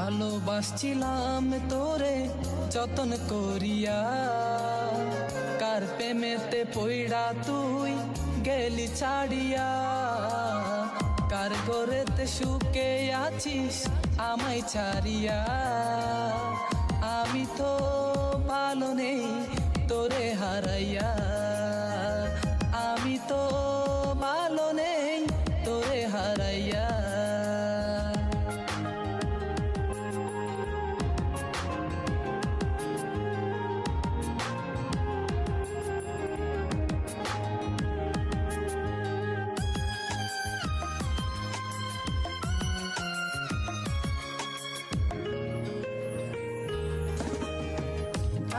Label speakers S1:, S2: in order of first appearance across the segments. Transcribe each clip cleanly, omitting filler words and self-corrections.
S1: ভালোবাসছিলাম তোরে যতন করিয়া, কার প্রেমেতে পইড়া তুই গেলি ছাড়িয়া। কার ঘরেতে সুখে আছিস আমায় ছাড়িয়া, আমি তো ভালো নেই তোরে হারাইয়া। আমি তো ভালো নেই তোরে হারাইয়া।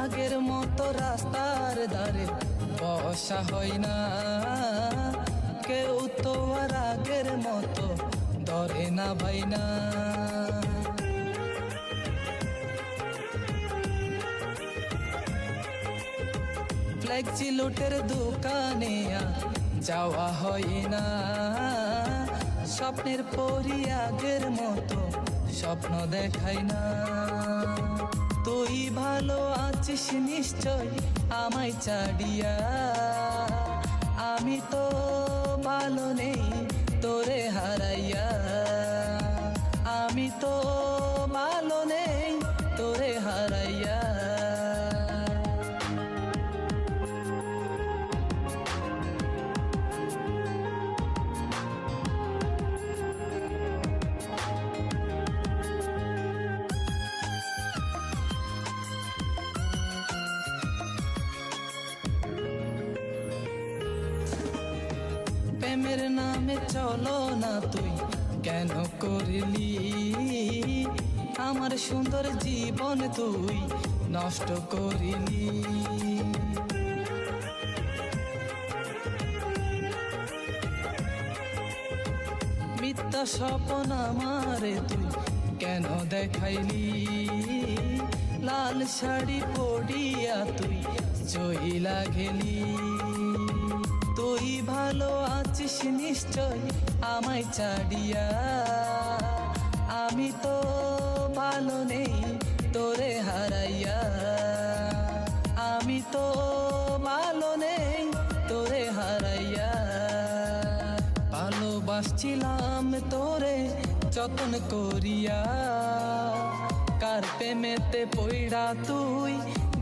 S1: আগের মতো রাস্তার ধারে বসা হয় না, কেউ তো আর আগের মতো ধরে না ভাই না। ফ্লেক্সি লুটের দোকানে যাওয়া হয় না, স্বপ্নের পরি আগের মতো স্বপ্ন দেখাই না। তুই ভালো আছিস নিশ্চয় আমায় ছাড়িয়া, আমি তো ভালো নেই তোরে হারাইয়া। আমি তো ভালো নেই তোরে হারাইয়া। প্রেমের নামে চলো না তুই কেন করলি, আমার সুন্দর জীবন তুই নষ্ট করিলি। মিথ্যা স্বপ্ন আমারে তুই কেন দেখাইলি, লাল শাড়ি পরিয়া তুই চইলা গেলি। তুই ভালো আছিস নিশ্চয় আমায় ছাড়িয়া, আমি তো ভালো নেই তোরে হারাইয়া। আমি তো ভালো নেই তোরে হারাইয়া। ভালোবাসছিলাম তোরে যতন করিয়া, কার প্রেমেতে পইড়া তুই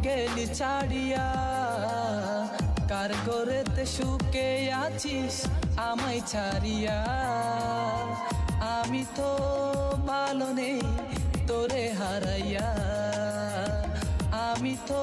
S1: গেলি ছাড়িয়া। কার ঘরেতে সুখে আছিস আমায় ছাড়িয়া, আমি তো ভালো নেই তোরে হারাইয়া। আমি তো